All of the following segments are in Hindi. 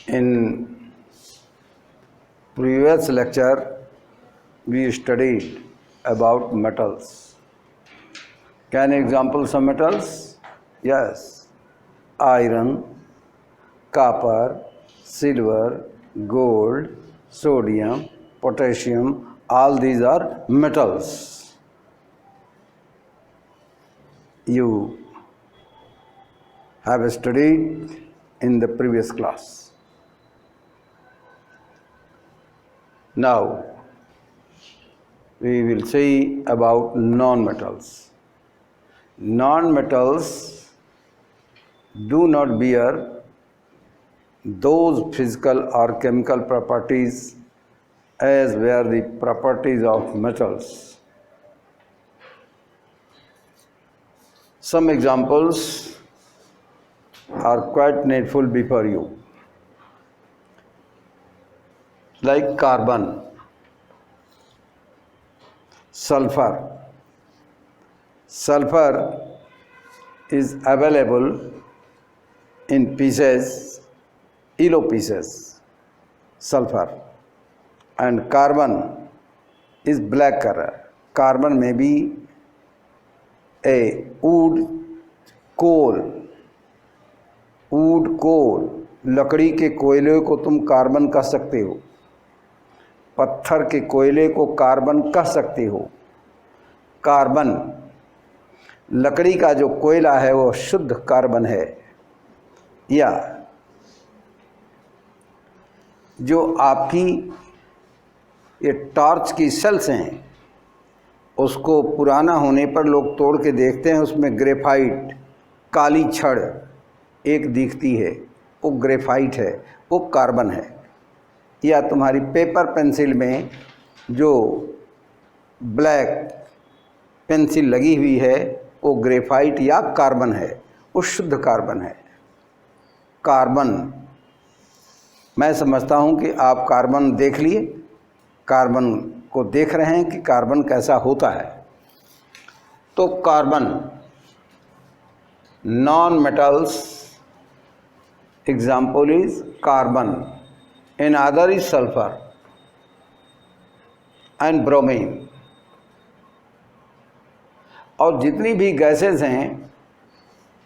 In previous lecture, we studied about metals. Can you example some metals? Yes. Iron, copper, silver, gold, sodium, potassium, all these are metals. You have studied in the previous class. Now, we will see about non-metals. Non-metals do not bear those physical or chemical properties as were the properties of metals. Some examples are quite needful before you, like carbon, sulfur. Sulfur is available in pieces, yellow pieces, sulfur, and carbon is black color. Carbon may be a wood, कोल, लकड़ी के कोयले को तुम कार्बन कह सकते हो, पत्थर के कोयले को कार्बन कह सकते हो। कार्बन, लकड़ी का जो कोयला है वो शुद्ध कार्बन है, या जो आपकी ये टॉर्च की सेल्स हैं उसको पुराना होने पर लोग तोड़ के देखते हैं, उसमें ग्रेफाइट काली छड़ एक दिखती है, वो ग्रेफाइट है, वो कार्बन है। या तुम्हारी पेपर पेंसिल में जो ब्लैक पेंसिल लगी हुई है वो ग्रेफाइट या कार्बन है, वो शुद्ध कार्बन है। कार्बन, मैं समझता हूँ कि आप कार्बन देख लिए, कार्बन को देख रहे हैं कि कार्बन कैसा होता है। तो carbon, non metals, example is carbon, in other is sulphur and bromine. और जितनी भी गैसेस हैं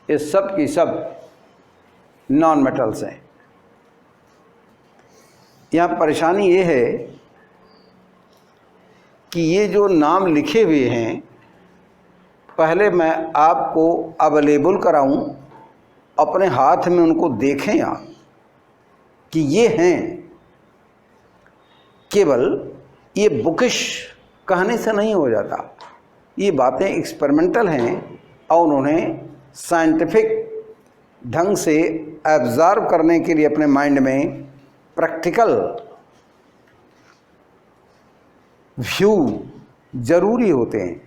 ये सब की सब नॉन मेटल्स हैं। यहाँ परेशानी ये है कि ये जो नाम लिखे हुए हैं, पहले मैं आपको अवेलेबल कराऊं, अपने हाथ में उनको देखें आप कि ये हैं। केवल ये बुकिश कहने से नहीं हो जाता, ये बातें एक्सपेरिमेंटल हैं और उन्होंने साइंटिफिक ढंग से एब्जॉर्व करने के लिए अपने माइंड में प्रैक्टिकल व्यू जरूरी होते हैं।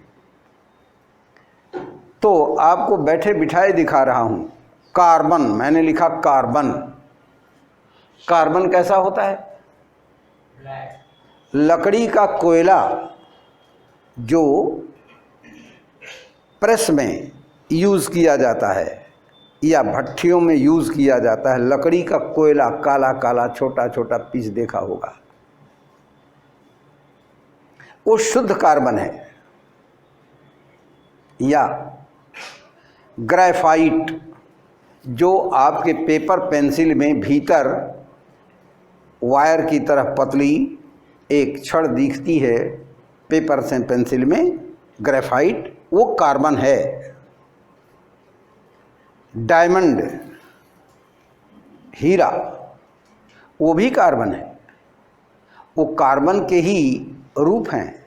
तो आपको बैठे बिठाए दिखा रहा हूं। कार्बन, मैंने लिखा कार्बन। कार्बन कैसा होता है? लकड़ी का कोयला जो प्रेस में यूज किया जाता है या भट्ठियों में यूज किया जाता है, लकड़ी का कोयला काला काला छोटा छोटा पीस देखा होगा, वो शुद्ध कार्बन है। या ग्रेफाइट, जो आपके पेपर पेंसिल में भीतर वायर की तरह पतली एक छड़ दिखती है पेपर से पेंसिल में, ग्रेफाइट, वो कार्बन है। डायमंड, हीरा, वो भी कार्बन है, वो कार्बन के ही रूप हैं।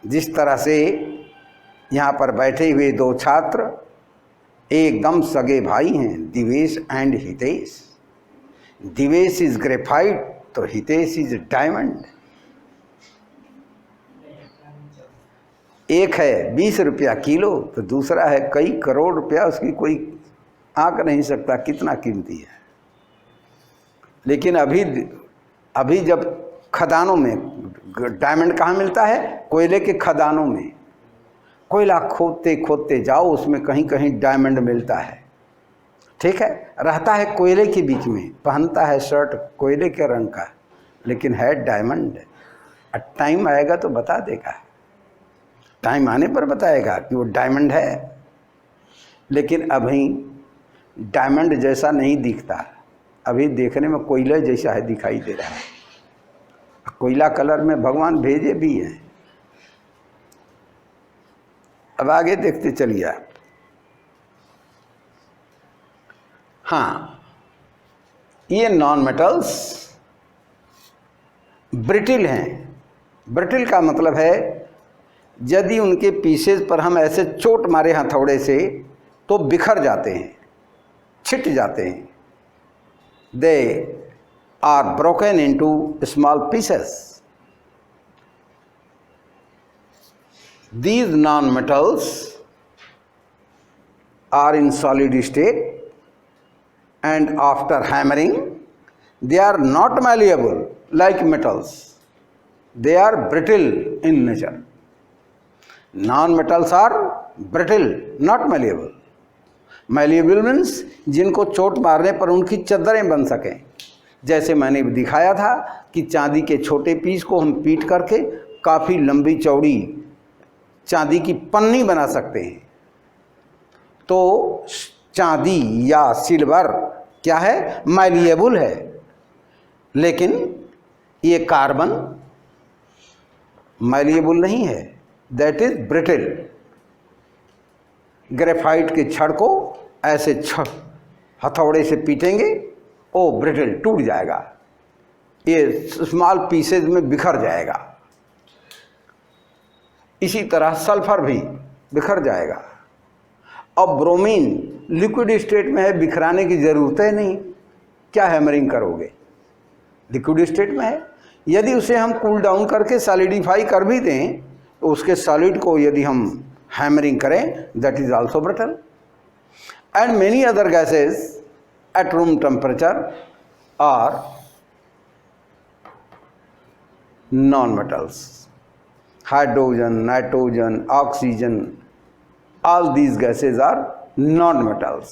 जिस तरह से यहाँ पर बैठे हुए दो छात्र एकदम सगे भाई हैं, Divesh and Hitesh. Divesh is graphite तो हितेश इज डायमंड। एक है 20 रुपया किलो तो दूसरा है कई करोड़ रुपया, उसकी कोई आंक नहीं सकता कितना कीमती है। लेकिन अभी जब खदानों में डायमंड कहाँ मिलता है? कोयले के खदानों में। कोयला खोदते खोदते जाओ, उसमें कहीं कहीं डायमंड मिलता है। ठीक है, रहता है कोयले के बीच में, पहनता है शर्ट कोयले के रंग का, लेकिन है डायमंड। टाइम आएगा तो बता देगा, टाइम आने पर बताएगा कि वो डायमंड है, लेकिन अभी डायमंड जैसा नहीं दिखता, अभी देखने में कोयले जैसा है, दिखाई दे रहा है। कोयला कलर में भगवान भेजे भी हैं। अब आगे देखते चलिए आप। हाँ, ये नॉन मेटल्स ब्रिटिल हैं। ब्रिटिल का मतलब है यदि उनके पीसेस पर हम ऐसे चोट मारे हथौड़े से तो बिखर जाते हैं, छिट जाते हैं। They are broken into small pieces. These non-metals are in solid state, and after hammering they are not malleable like metals. They are brittle in nature. Non-metals are brittle, not malleable. Malleable means जिनको चोट मारने पर उनकी चद्दरें बन सकें। जैसे मैंने दिखाया था कि चांदी के छोटे पीस को हम पीट करके काफ़ी लंबी चौड़ी चांदी की पन्नी बना सकते हैं। तो चांदी या सिल्वर क्या है? मैलिएबल है। लेकिन ये कार्बन मैलिएबल नहीं है, दैट इज ब्रिटिल। ग्रेफाइट के छड़ को ऐसे हथौड़े से पीटेंगे, ओ ब्रिटिल, टूट जाएगा, ये स्मॉल पीसेज में बिखर जाएगा। इसी तरह सल्फर भी बिखर जाएगा। अब ब्रोमीन लिक्विड स्टेट में है, बिखराने की ज़रूरत है नहीं, क्या हैमरिंग करोगे, लिक्विड स्टेट में है। यदि उसे हम कूल डाउन करके सॉलिडिफाई कर भी दें तो उसके सॉलिड को यदि हम हैमरिंग करें, that is also brittle. And many other gases at room temperature are non metals. Hydrogen, nitrogen, oxygen, all these gases are non-metals.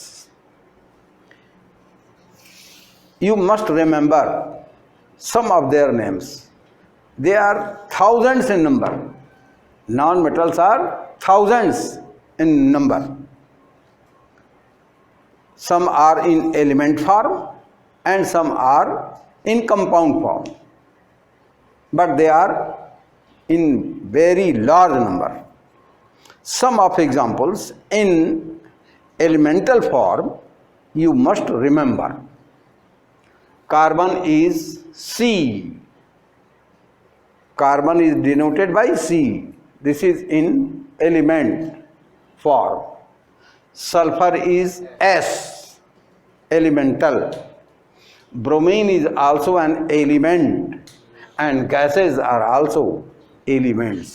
You must remember some of their names. They are thousands in number. Non-metals are thousands in number. Some are in element form and some are in compound form. But they are in very large number. Some of examples in elemental form you must remember. Carbon is C. Carbon is denoted by C. This is in element form. Sulfur is S, elemental. Bromine is also an element, and gases are also elements.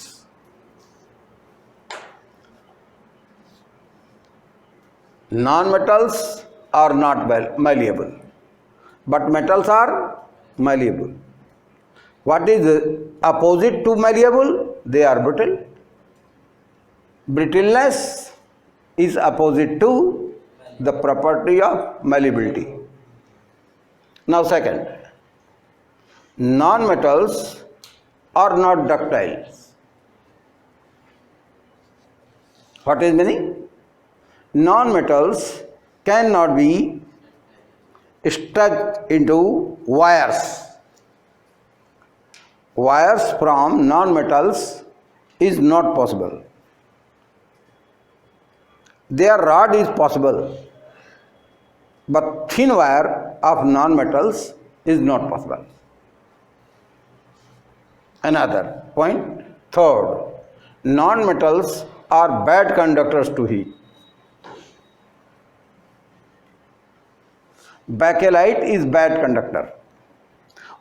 Non-metals are not malleable, but metals are malleable. What is the opposite to malleable? They are brittle. Brittleness is opposite to the property of malleability. Now second, non-metals are not ductile. What is meaning? Non-metals cannot be stuck into wires. Wires from non-metals is not possible. Their rod is possible, but thin wire of non-metals is not possible. Another point, third, non-metals are bad conductors to heat. Bakelite is bad conductor.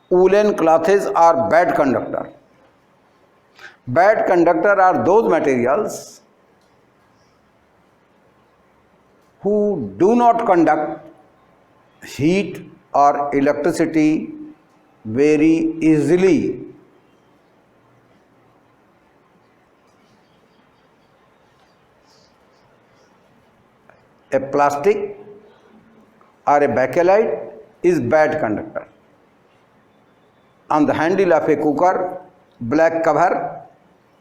Woolen clothes are bad conductor. Bad conductor are those materials who do not conduct heat or electricity very easily. A plastic or a bakelite is bad conductor. On the handle of a cooker, black cover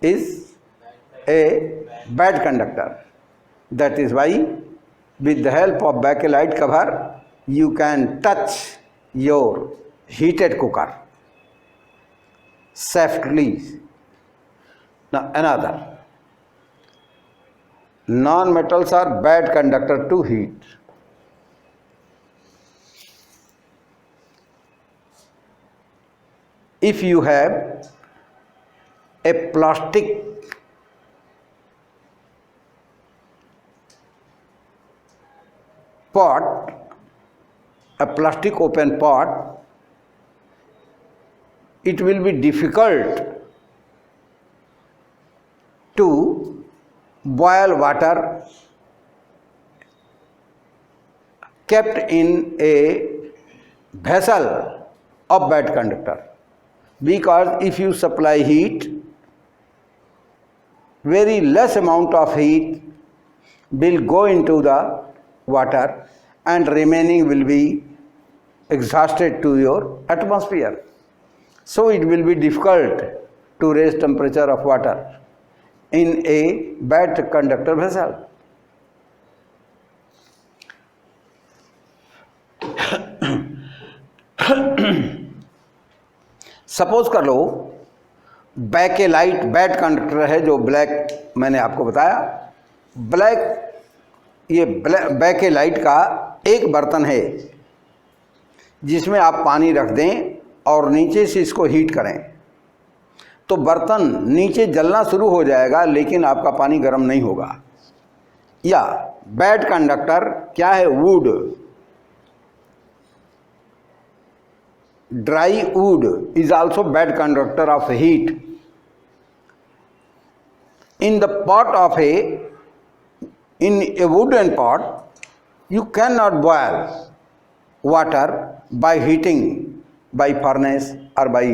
is a bad conductor. That is why with the help of bakelite cover you can touch your heated cooker safely. Now another, non-metals are bad conductor to heat. If you have a plastic pot, a plastic open pot, it will be difficult to boil water kept in a vessel of bad conductor, because if you supply heat, very less amount of heat will go into the water and remaining will be exhausted to your atmosphere. So it will be difficult to raise temperature of water in a bad conductor vessel. Suppose कर लो बैकेलाइट बैड कंडक्टर है, जो ब्लैक मैंने आपको बताया, ब्लैक, ये बैकेलाइट का एक बर्तन है जिसमें आप पानी रख दें और नीचे से इसको हीट करें तो बर्तन नीचे जलना शुरू हो जाएगा लेकिन आपका पानी गर्म नहीं होगा। या बैड कंडक्टर क्या है? Would, dry would is also bad conductor of heat. In the pot of in a wooden pot, you cannot boil water by heating by furnace or by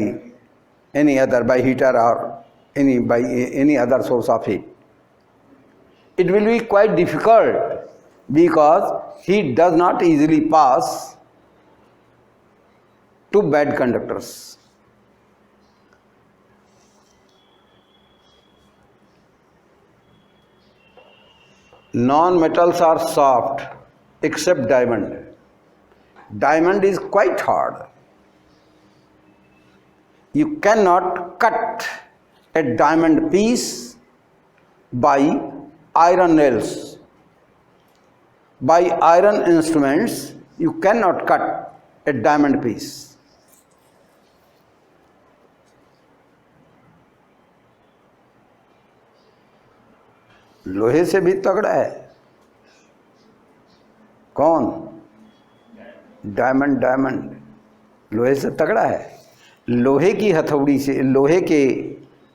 any other, by heater or by any other source of heat. It will be quite difficult because heat does not easily pass to bad conductors. Non-metals are soft except diamond. Diamond is quite hard. You cannot cut a diamond piece by iron nails. By iron instruments, you cannot cut a diamond piece. लोहे से भी तगड़ा है कौन? डायमंड। डायमंड लोहे से तगड़ा है। लोहे की हथौड़ी से, लोहे के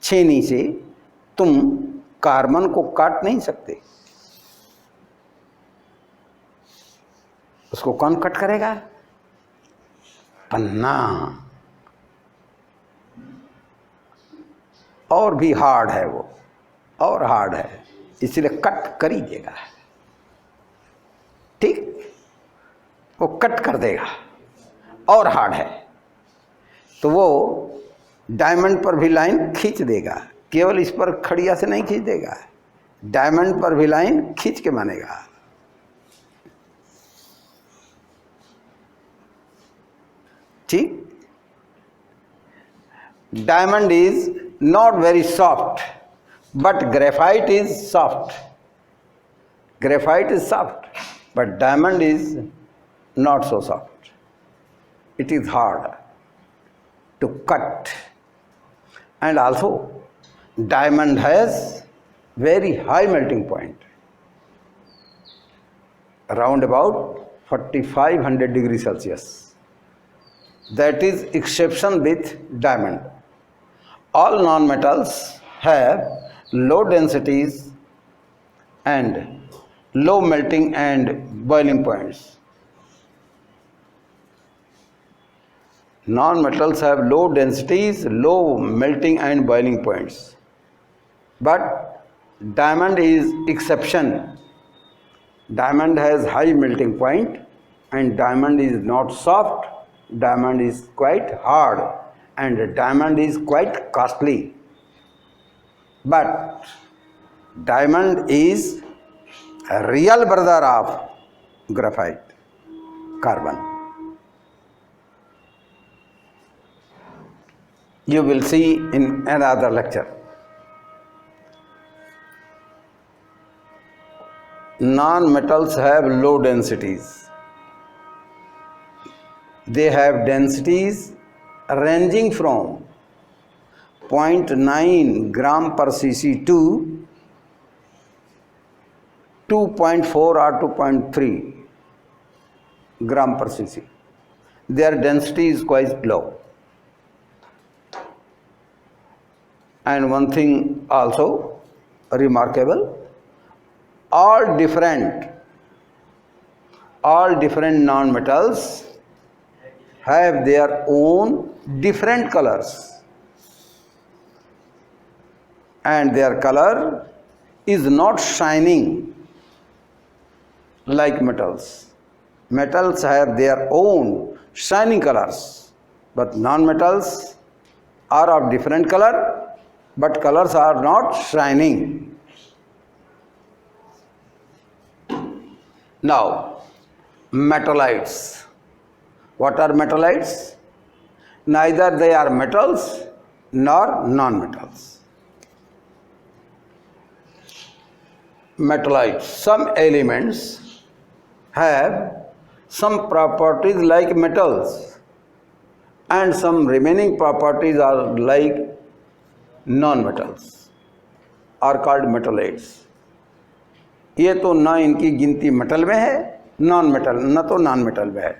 छेनी से तुम कार्बन को काट नहीं सकते। उसको कौन कट करेगा? पन्ना। और भी हार्ड है वो, और हार्ड है, इसलिए कट कर ही देगा। ठीक, वो कट कर देगा और हार्ड है तो वो डायमंड पर भी लाइन खींच देगा, केवल इस पर खड़िया से नहीं खींच देगा, डायमंड पर भी लाइन खींच के मानेगा। ठीक, diamond is not very soft but graphite is soft. Graphite is soft, but diamond is not so soft. It is hard to cut, and also diamond has very high melting point, around about 4500 degrees Celsius. That is exception with diamond. All non-metals have low densities and low melting and boiling points. Non-metals have low densities, low melting and boiling points. But diamond is exception. Diamond has high melting point and diamond is not soft, diamond is quite hard, and diamond is quite costly. But diamond is a real brother of graphite, carbon. You will see in another lecture. Non-metals have low densities. They have densities ranging from 0.9 gram per cc to 2.4 or 2.3 gram per cc. Their density is quite low. And one thing also remarkable, all different non-metals have their own different colors, and their color is not shining like metals. Metals have their own shining colors, but non-metals are of different color, but colors are not shining. Now, metallites. What are metallites? Neither they are metals nor non-metals. Metallites, some elements have some properties like metals, and some remaining properties are like non-metals, are called metallites. ये तो ना इनकी गिनती मेटल में है, नॉन मेटल न तो नॉन मेटल में है,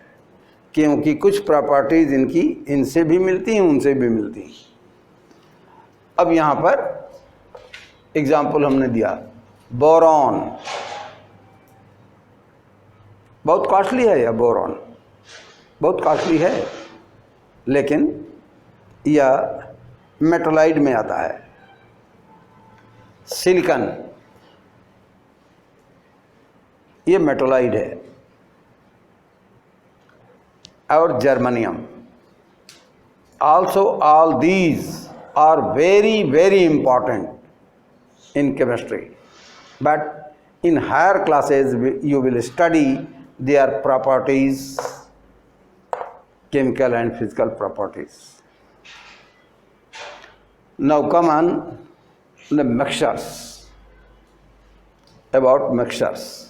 क्योंकि कुछ प्रॉपर्टीज इनकी इनसे भी मिलती हैं, उनसे भी मिलती हैं। अब यहाँ पर एग्जाम्पल हमने दिया, बोरॉन बहुत कॉस्टली है, यह बोरॉन बहुत कॉस्टली है, लेकिन यह मेटलाइड में आता है। सिलिकॉन ये मेटलाइड है, और germanium also all these are very, very important in chemistry, but in higher classes you will study their properties, chemical and physical properties. Now come on the mixtures, about mixtures.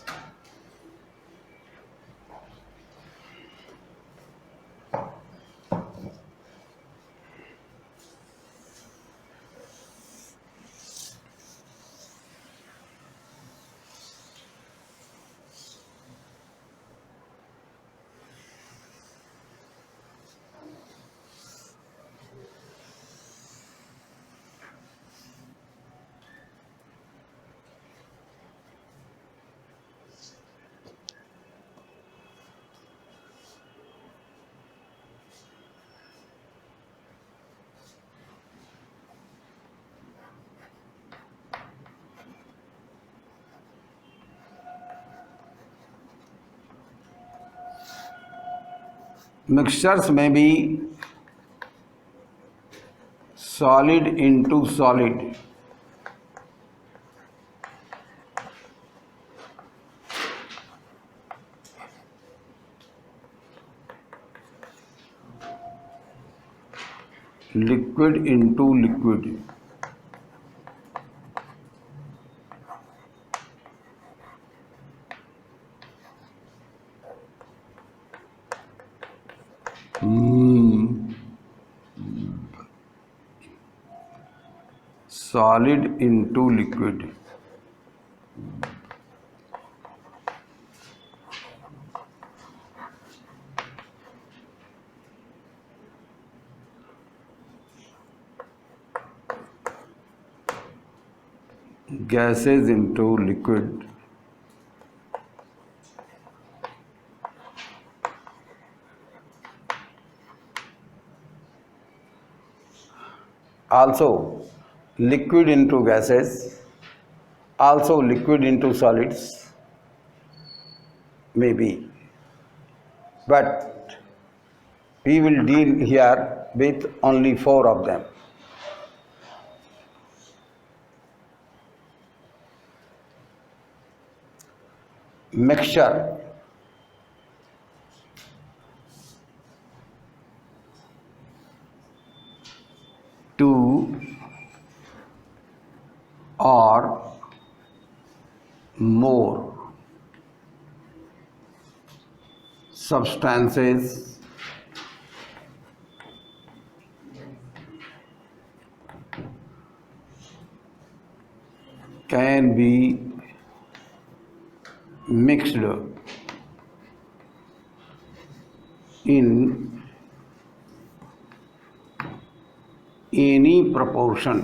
Mixtures may be solid into solid, liquid into liquid, solid into liquid, gases into liquid, also liquid into gases, also liquid into solids, maybe. but we will deal here with only 4 of them. Mixture, two or more substances can be mixed in any proportion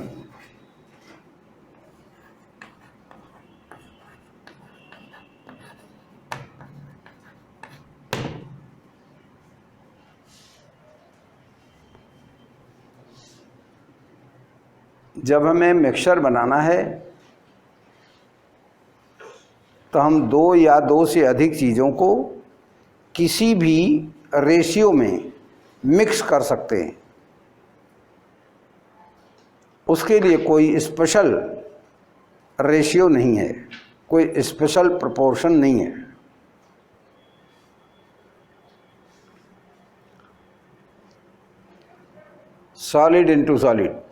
जब हमें मिक्सचर बनाना है तो हम 2 या 2 से अधिक चीज़ों को किसी भी रेशियो में मिक्स कर सकते हैं। उसके लिए कोई स्पेशल रेशियो नहीं है, कोई स्पेशल प्रोपोर्शन नहीं है। Solid into solid.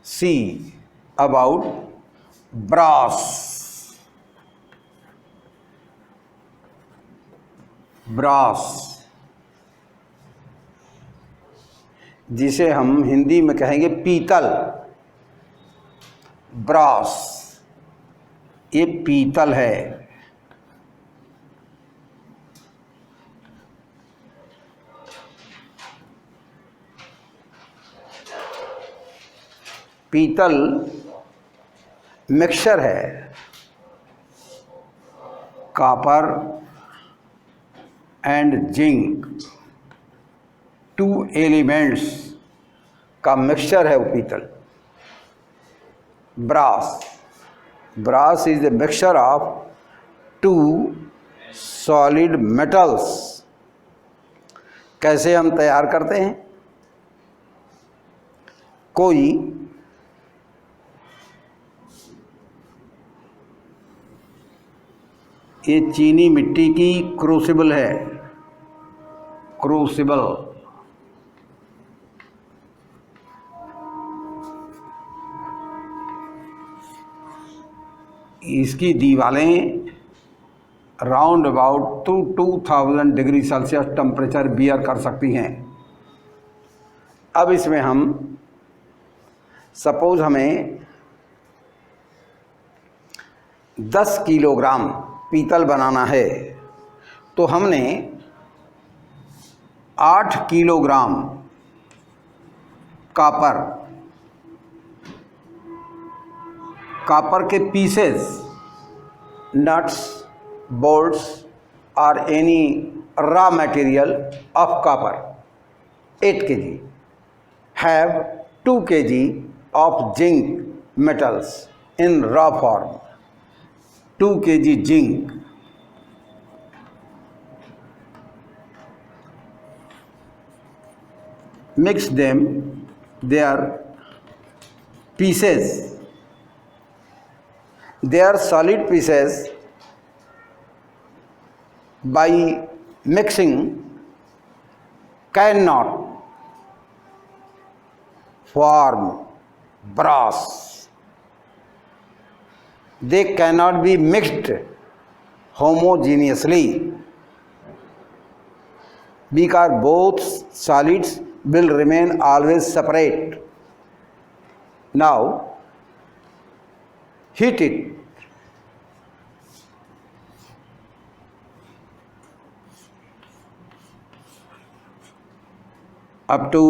See about brass. Brass, जिसे हम हिंदी में कहेंगे पीतल। ब्रास, ये पीतल है। पीतल मिक्सचर है कॉपर एंड जिंक, 2 एलिमेंट्स का मिक्सचर है वो पीतल। Brass, brass is the mixture of 2 solid metals. कैसे हम तैयार करते हैं? कोई ये चीनी मिट्टी की क्रूसिबल है, क्रूसिबल। इसकी दीवारें round about 2000 degree Celsius temperature bear कर सकती हैं। अब इसमें हम सपोज हमें 10 किलोग्राम पीतल बनाना है तो हमने 8 किलोग्राम कॉपर के पीसेस, नट्स, बोल्ट्स और any raw material of copper 8 kg have 2 kg of zinc metals in raw form, 2 kg zinc. Mix them, their pieces, their solid pieces by mixing cannot form brass. They cannot be mixed homogeneously because both solids will remain always separate. Now heat it. Up to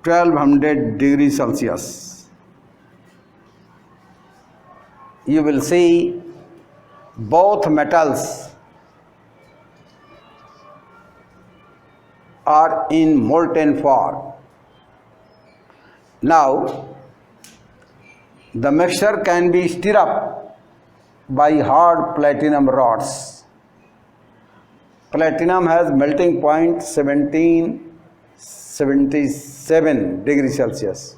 1200 degrees Celsius. You will see both metals are in molten form. Now The mixture can be stirred up by hard platinum rods. Platinum has melting point 1777 degrees Celsius.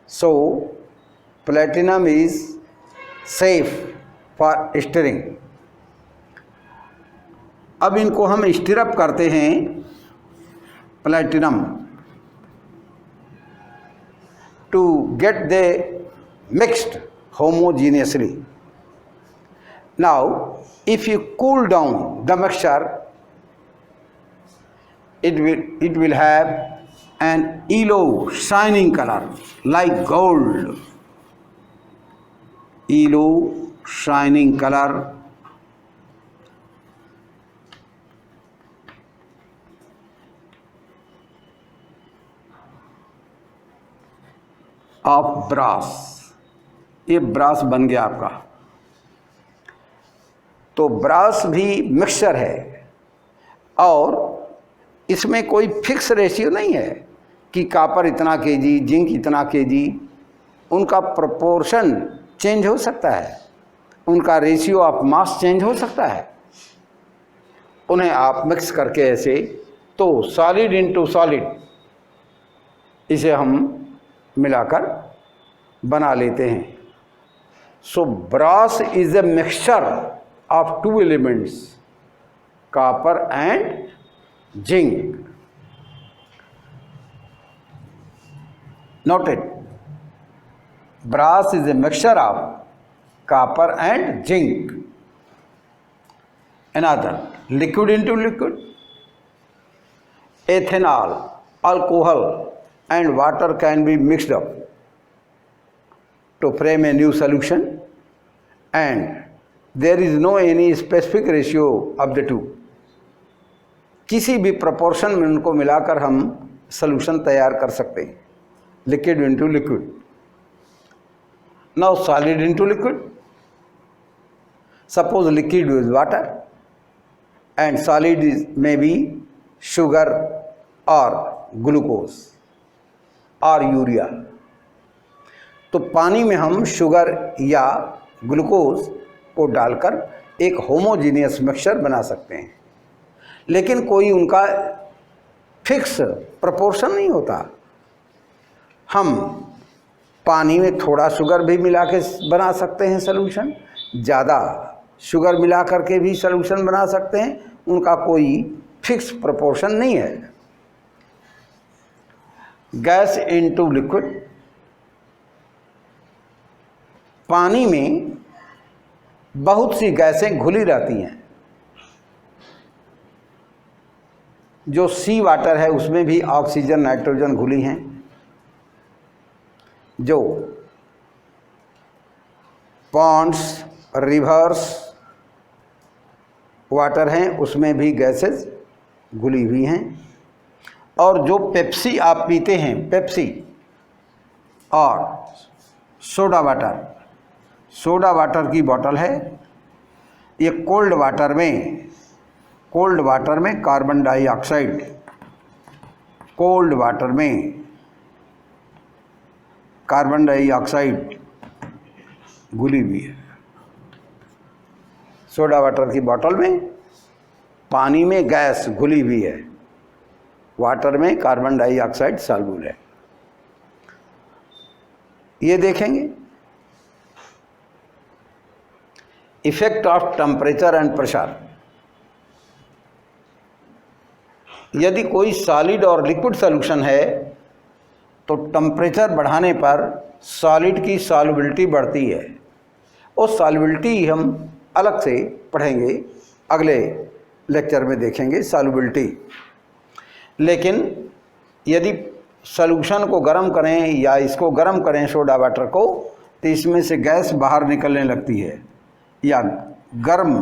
So platinum is safe for stirring. अब इनको हम स्टिर अप करते हैं platinum to get they mixed homogeneously. Now, if you cool down the mixture, it will have an yellow shining color like gold. Yellow shining color of brass. ये ब्रास बन गया आपका। तो ब्रास भी मिक्सचर है और इसमें कोई फिक्स रेशियो नहीं है कि कॉपर इतना केजी, जिंक इतना केजी। उनका प्रोपोर्शन चेंज हो सकता है, उनका रेशियो ऑफ मास चेंज हो सकता है। उन्हें आप मिक्स करके ऐसे तो सॉलिड इनटू सॉलिड इसे हम मिलाकर बना लेते हैं। So brass is a mixture of two elements, copper and zinc. Noted, brass is a mixture of copper and zinc. Another, liquid into liquid. Ethanol, alcohol and water can be mixed up to frame a new solution, and there is no any specific ratio of the two. किसी भी proportion में उनको मिलाकर हम solution तैयार कर सकते हैं, liquid into liquid. Now solid into liquid. Suppose liquid is water and solid is maybe sugar or glucose और यूरिया। तो पानी में हम शुगर या ग्लूकोज को डालकर एक होमोजीनियस मिक्सचर बना सकते हैं, लेकिन कोई उनका फिक्स प्रोपोर्शन नहीं होता। हम पानी में थोड़ा शुगर भी मिला के बना सकते हैं सॉल्यूशन, ज़्यादा शुगर मिला करके भी सॉल्यूशन बना सकते हैं, उनका कोई फिक्स प्रोपोर्शन नहीं है। गैस इनटू लिक्विड, पानी में बहुत सी गैसें घुली रहती हैं। जो सी वाटर है उसमें भी ऑक्सीजन नाइट्रोजन घुली हैं, जो पॉन्ड्स रिवर्स वाटर हैं उसमें भी गैसेस घुली हुई हैं। और जो पेप्सी आप पीते हैं, पेप्सी और सोडा वाटर की बोतल है, ये कोल्ड वाटर में कार्बन डाइऑक्साइड, कोल्ड वाटर में कार्बन डाइऑक्साइड घुली हुई है। सोडा वाटर की बोतल में पानी में गैस घुली हुई है, वाटर में कार्बन डाइऑक्साइड सॉल्यूबल है। ये देखेंगे effect of temperature and pressure. यदि कोई सॉलिड और लिक्विड सॉल्यूशन है तो टेम्परेचर बढ़ाने पर सॉलिड की सॉल्युबिलिटी बढ़ती है। और सॉल्युबिलिटी हम अलग से पढ़ेंगे, अगले लेक्चर में देखेंगे सॉल्युबिलिटी। लेकिन यदि सॉल्यूशन को गर्म करें या इसको गर्म करें सोडा वाटर को, तो इसमें से गैस बाहर निकलने लगती है, या गर्म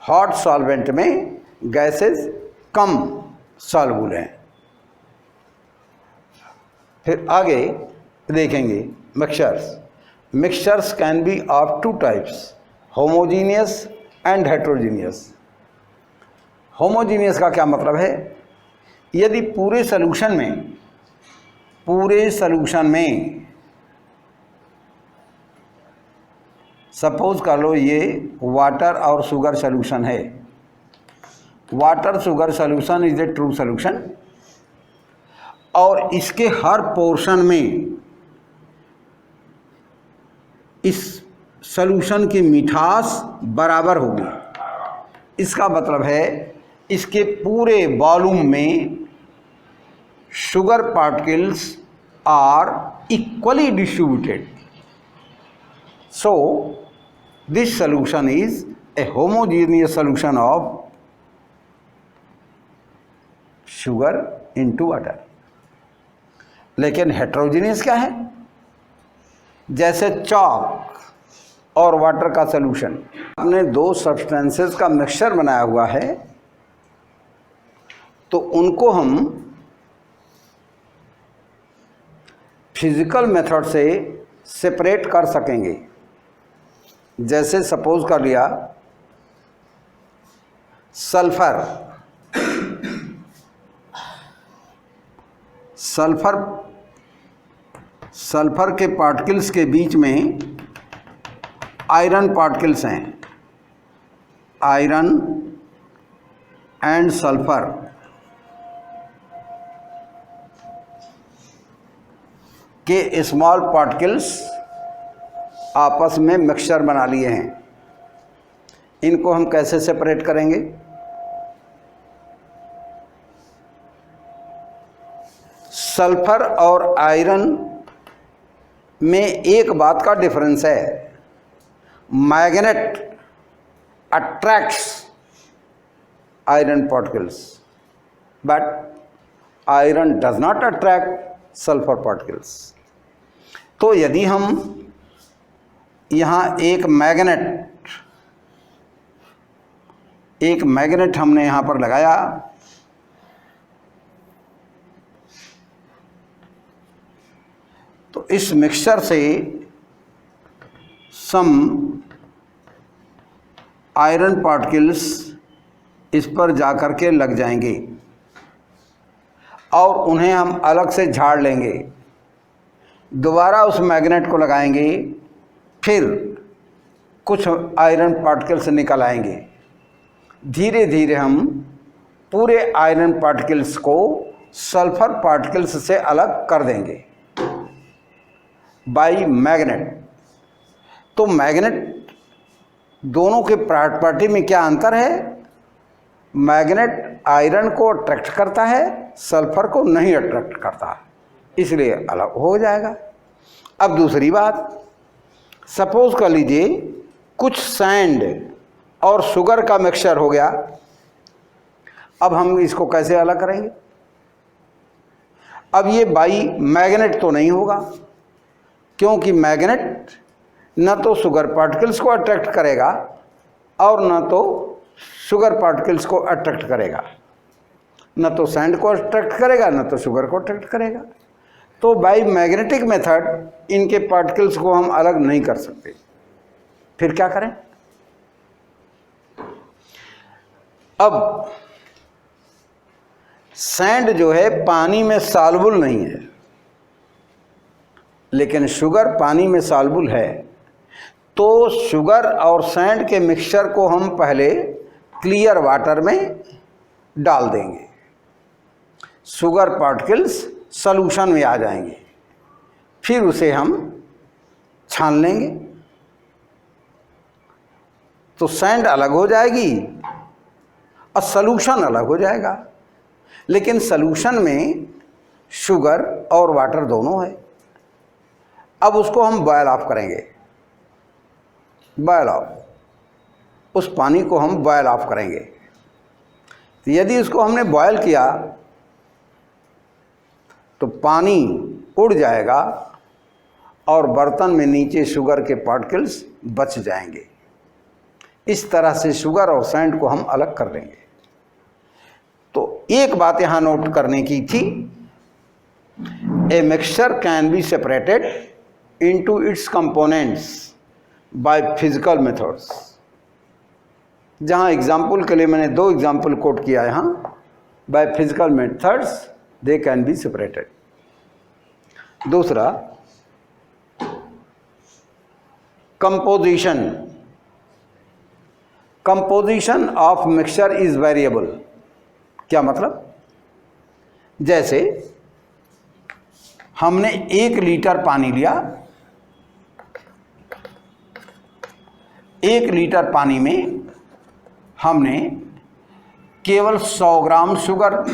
हॉट सॉल्वेंट में गैसेस कम सॉल्युबल हैं। फिर आगे देखेंगे mixtures can be of two types, homogeneous and heterogeneous. Homogeneous का क्या मतलब है? यदि पूरे सॉल्यूशन में सपोज कर लो ये वाटर और शुगर सॉल्यूशन है। Water sugar solution is a true solution, और इसके हर पोर्शन में इस सॉल्यूशन की मिठास बराबर होगी। इसका मतलब है इसके पूरे वॉल्यूम में sugar particles are equally distributed. So this solution is a homogeneous solution of sugar into water। लेकिन हेट्रोजीनियस क्या है? जैसे चॉक और वाटर का सॉल्यूशन, आपने दो सब्सटेंसेस का मिक्सचर बनाया हुआ है, तो उनको हम फिजिकल मेथड से सेपरेट कर सकेंगे। जैसे सपोज कर लिया सल्फर के पार्टिकल्स के बीच में आयरन पार्टिकल्स हैं। आयरन एंड सल्फर के स्मॉल पार्टिकल्स आपस में मिक्सचर बना लिए हैं। इनको हम कैसे सेपरेट करेंगे? सल्फर और आयरन में एक बात का डिफरेंस है, magnet attracts iron particles but iron does not attract sulphur particles. तो यदि हम यहाँ एक मैग्नेट हमने यहाँ पर लगाया, तो इस मिक्सचर से सम आयरन पार्टिकल्स इस पर जाकर के लग जाएंगे और उन्हें हम अलग से झाड़ लेंगे। दोबारा उस मैग्नेट को लगाएंगे, फिर कुछ आयरन पार्टिकल्स निकल आएंगे। धीरे धीरे हम पूरे आयरन पार्टिकल्स को सल्फर पार्टिकल्स से अलग कर देंगे बाय मैग्नेट। तो मैग्नेट दोनों के प्रॉपर्टी में क्या अंतर है? मैग्नेट आयरन को अट्रैक्ट करता है, सल्फर को नहीं अट्रैक्ट करता, इसलिए अलग हो जाएगा। अब दूसरी बात, सपोज कर लीजिए कुछ सैंड और शुगर का मिक्सचर हो गया। अब हम इसको कैसे अलग करेंगे? अब ये बाई मैग्नेट तो नहीं होगा, क्योंकि मैग्नेट न तो शुगर पार्टिकल्स को अट्रैक्ट करेगा और न तो शुगर पार्टिकल्स को अट्रैक्ट करेगा, न तो सैंड को अट्रैक्ट करेगा न तो शुगर को अट्रैक्ट करेगा। तो बाई मैग्नेटिक मेथड इनके पार्टिकल्स को हम अलग नहीं कर सकते। फिर क्या करें? अब सैंड जो है पानी में सॉल्युबल नहीं है, लेकिन शुगर पानी में सॉल्युबल है। तो शुगर और सैंड के मिक्सचर को हम पहले क्लियर वाटर में डाल देंगे, शुगर पार्टिकल्स सॉल्यूशन में आ जाएंगे, फिर उसे हम छान लेंगे। तो सैंड अलग हो जाएगी और सॉल्यूशन अलग हो जाएगा, लेकिन सॉल्यूशन में शुगर और वाटर दोनों है। अब उसको हम बॉयल ऑफ करेंगे, बॉयल ऑफ, उस पानी को हम बॉयल ऑफ करेंगे। तो यदि उसको हमने बॉयल किया तो पानी उड़ जाएगा और बर्तन में नीचे शुगर के पार्टिकल्स बच जाएंगे। इस तरह से शुगर और सैंड को हम अलग कर लेंगे। तो एक बात यहाँ नोट करने की थी, a mixture can be separated into its components by physical methods. जहाँ एग्जाम्पल के लिए मैंने दो एग्जाम्पल कोट किया यहाँ, by physical methods they can be separated. दूसरा, composition of mixture is variable. क्या मतलब? जैसे हमने 1 लीटर पानी लिया, 1 लीटर पानी में हमने केवल 100 ग्राम शुगर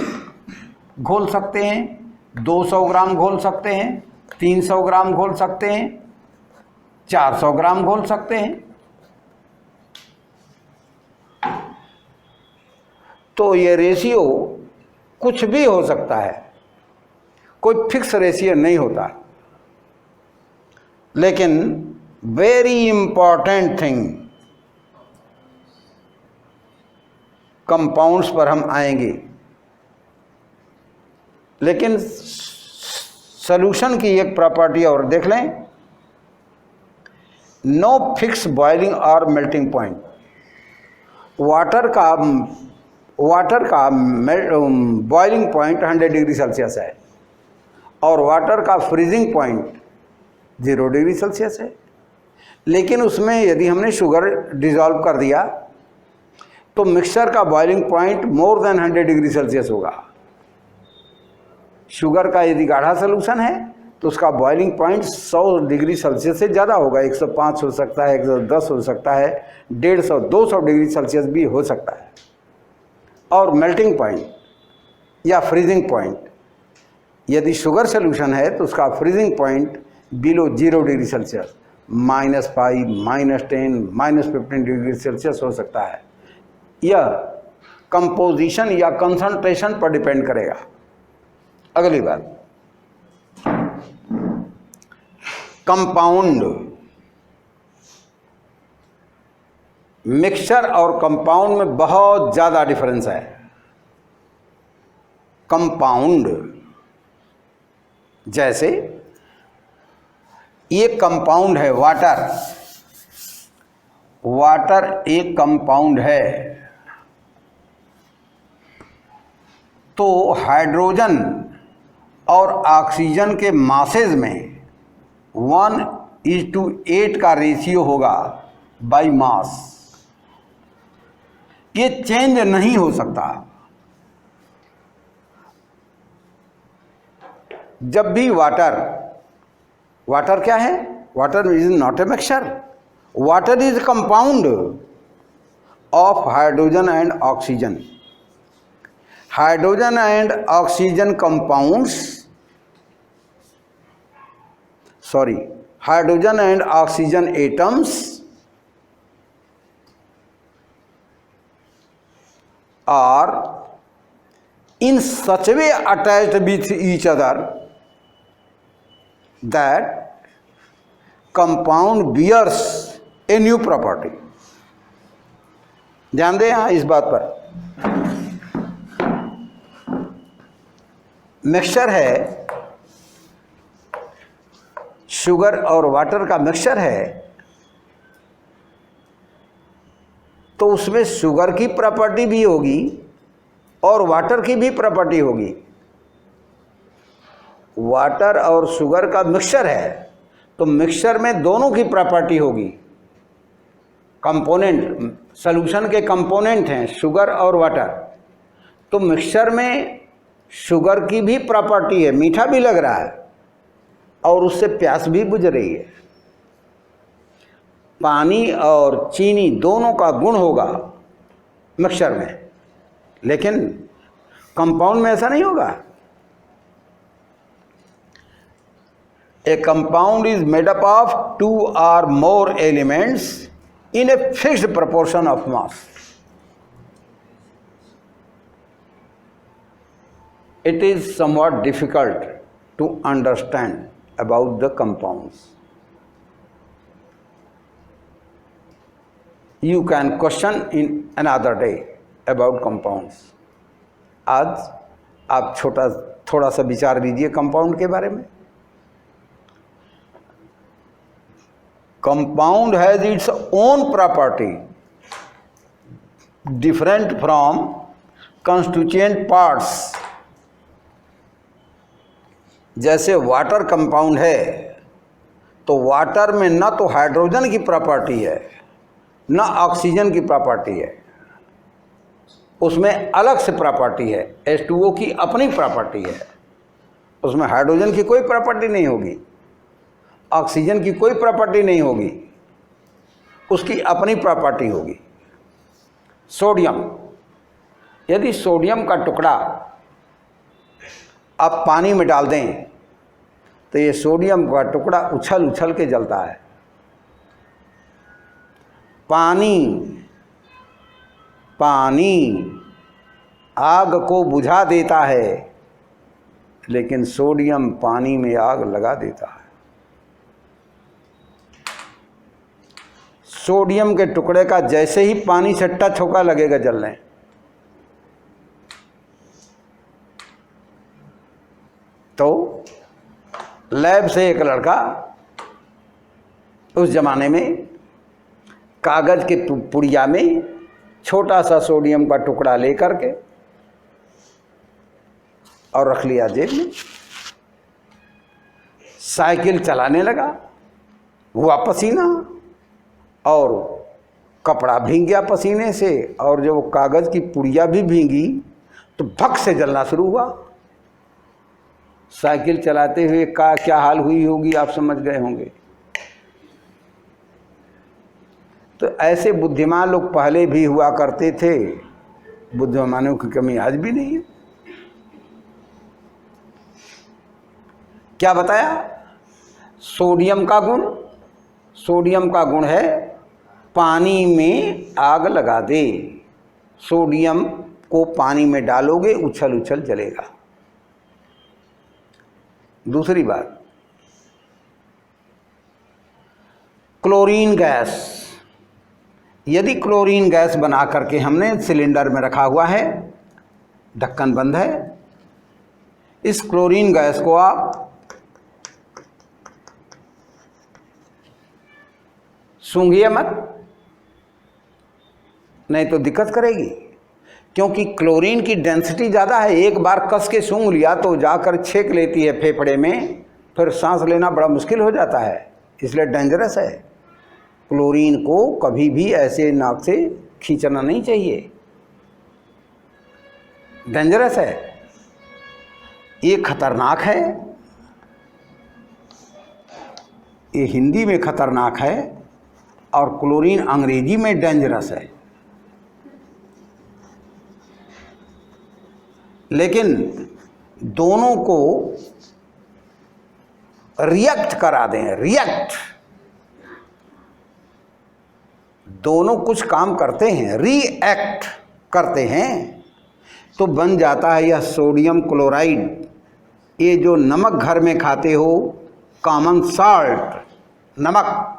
घोल सकते हैं, 200 ग्राम घोल सकते हैं, 300 ग्राम घोल सकते हैं, 400 ग्राम घोल सकते हैं। तो ये रेशियो कुछ भी हो सकता है, कोई फिक्स रेशियो नहीं होता। लेकिन वेरी इंपॉर्टेंट थिंग, कंपाउंड्स पर हम आएंगे, लेकिन सॉल्यूशन की एक प्रॉपर्टी और देख लें, नो फिक्स बॉइलिंग और मेल्टिंग पॉइंट। वाटर का बॉइलिंग पॉइंट 100 डिग्री सेल्सियस है और वाटर का फ्रीजिंग पॉइंट 0 डिग्री सेल्सियस है। लेकिन उसमें यदि हमने शुगर डिसॉल्व कर दिया तो मिक्सचर का boiling point more than 100 degree Celsius होगा। शुगर का यदि गाढ़ा सॉल्यूशन है तो उसका बॉइलिंग पॉइंट 100 डिग्री सेल्सियस से ज़्यादा होगा, 105 हो सकता है, 110 हो सकता है, 150 200 डिग्री सेल्सियस भी हो सकता है। और मेल्टिंग पॉइंट या फ्रीजिंग पॉइंट, यदि शुगर सॉल्यूशन है तो उसका freezing point below 0 degree Celsius, -5, -10, -15 degree Celsius हो सकता है। यह कंपोजिशन या कंसंट्रेशन पर डिपेंड करेगा। अगली बात, कंपाउंड। मिक्सचर और कंपाउंड में बहुत ज़्यादा डिफरेंस है। कंपाउंड जैसे ये कंपाउंड है, वाटर एक कंपाउंड है, तो हाइड्रोजन और ऑक्सीजन के मासेज में 1:8 का रेशियो होगा बाय मास। ये चेंज नहीं हो सकता। जब भी वाटर क्या है? Water is not a mixture, water is compound of hydrogen and oxygen. Hydrogen and oxygen compounds, hydrogen and oxygen atoms are in such a way attached with each other that compound bears a new property। ध्यान दें यहाँ इस बात पर। मिक्सचर है, शुगर और वाटर का मिक्सचर है, तो उसमें शुगर की प्रॉपर्टी भी होगी और वाटर की भी प्रॉपर्टी होगी। वाटर और शुगर का मिक्सचर है तो मिक्सचर में दोनों की प्रॉपर्टी होगी। कंपोनेंट, सॉल्यूशन के कंपोनेंट हैं शुगर और वाटर, तो मिक्सचर में शुगर की भी प्रॉपर्टी है, मीठा भी लग रहा है और उससे प्यास भी बुझ रही है। पानी और चीनी दोनों का गुण होगा मिक्सचर में, लेकिन कंपाउंड में ऐसा नहीं होगा। ए compound is made up of 2 or more elements in a fixed proportion of mass. It is somewhat difficult to understand about the compounds. You can question in another day about compounds. आज आप थोड़ा सा विचार कीजिए कंपाउंड के बारे में। Compound has its own property different from constituent parts। जैसे वाटर कंपाउंड है तो वाटर में न तो हाइड्रोजन की प्रॉपर्टी है न ऑक्सीजन की प्रॉपर्टी है, उसमें अलग से प्रॉपर्टी है। H2O की अपनी प्रॉपर्टी है, उसमें हाइड्रोजन की कोई प्रॉपर्टी नहीं होगी, ऑक्सीजन की कोई प्रॉपर्टी नहीं होगी, उसकी अपनी प्रॉपर्टी होगी। सोडियम, यदि सोडियम का टुकड़ा आप पानी में डाल दें तो ये सोडियम का टुकड़ा उछल उछल के जलता है। पानी आग को बुझा देता है, लेकिन सोडियम पानी में आग लगा देता है। सोडियम के टुकड़े का जैसे ही पानी से टच होगा लगेगा जलने। तो लैब से एक लड़का उस जमाने में कागज के पुड़िया में छोटा सा सोडियम का टुकड़ा लेकर के और रख लिया जेब में, साइकिल चलाने लगा, हुआ पसीना और कपड़ा भीग गया पसीने से, और जब वो कागज की पुड़िया भी भीगी तो भक से जलना शुरू हुआ। साइकिल चलाते हुए का क्या हाल हुई होगी आप समझ गए होंगे। तो ऐसे बुद्धिमान लोग पहले भी हुआ करते थे, बुद्धिमानों की कमी आज भी नहीं है। क्या बताया? सोडियम का गुण, सोडियम का गुण है पानी में आग लगा दे। सोडियम को पानी में डालोगे उछल उछल जलेगा। दूसरी बात, क्लोरीन गैस, यदि क्लोरीन गैस बना करके हमने सिलेंडर में रखा हुआ है, ढक्कन बंद है, इस क्लोरीन गैस को आप सूंघिए मत, नहीं तो दिक्कत करेगी, क्योंकि क्लोरीन की डेंसिटी ज़्यादा है। एक बार कस के सूंघ लिया तो जाकर छेक लेती है फेफड़े में, फिर सांस लेना बड़ा मुश्किल हो जाता है, इसलिए डेंजरस है। क्लोरीन को कभी भी ऐसे नाक से खींचना नहीं चाहिए, डेंजरस है, ये खतरनाक है। ये हिंदी में खतरनाक है और क्लोरीन अंग्रेजी में डेंजरस है। लेकिन दोनों को रिएक्ट करा दें, रिएक्ट, दोनों कुछ काम करते हैं, रिएक्ट करते हैं, तो बन जाता है यह सोडियम क्लोराइड। ये जो नमक घर में खाते हो, कॉमन साल्ट, नमक,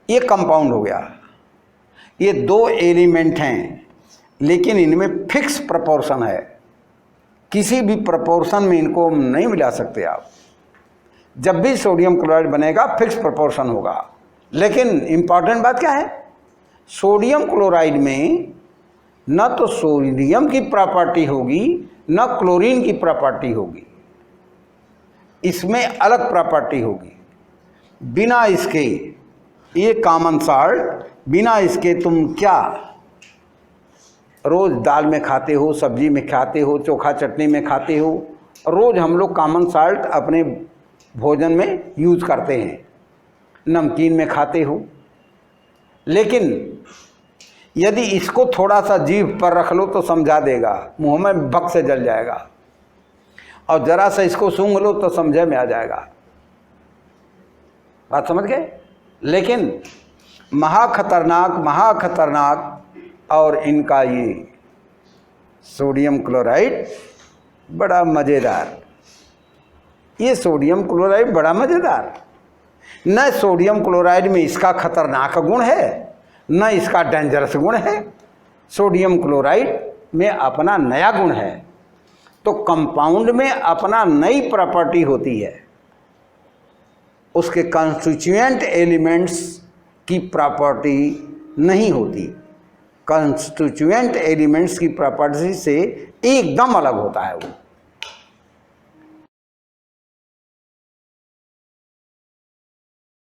ये कंपाउंड हो गया। ये दो एलिमेंट हैं, लेकिन इनमें फिक्स प्रोपोर्शन है, किसी भी प्रोपोर्शन में इनको नहीं मिला सकते आप। जब भी सोडियम क्लोराइड बनेगा फिक्स प्रोपोर्शन होगा। लेकिन इम्पॉर्टेंट बात क्या है, सोडियम क्लोराइड में न तो सोडियम की प्रॉपर्टी होगी न क्लोरीन की प्रॉपर्टी होगी, इसमें अलग प्रॉपर्टी होगी। बिना इसके, ये कॉमन साल्ट, बिना इसके तुम क्या रोज़ दाल में खाते हो, सब्जी में खाते हो, चोखा चटनी में खाते हो, रोज़ हम लोग कॉमन साल्ट अपने भोजन में यूज़ करते हैं, नमकीन में खाते हो। लेकिन यदि इसको थोड़ा सा जीभ पर रख लो तो समझा देगा, मुंह में भक से जल जाएगा, और ज़रा सा इसको सूंघ लो तो समझे में आ जाएगा। बात समझ गए? लेकिन महाखतरनाक और इनका ये सोडियम क्लोराइड बड़ा मज़ेदार, ये सोडियम क्लोराइड बड़ा मज़ेदार। न सोडियम क्लोराइड में इसका खतरनाक गुण है न इसका डेंजरस गुण है, सोडियम क्लोराइड में अपना नया गुण है। तो कंपाउंड में अपना नई प्रॉपर्टी होती है, उसके कंस्टिट्यूएंट एलिमेंट्स की प्रॉपर्टी नहीं होती। कंस्टिट्यूएंट एलिमेंट्स की प्रॉपर्टी से एकदम अलग होता है वो।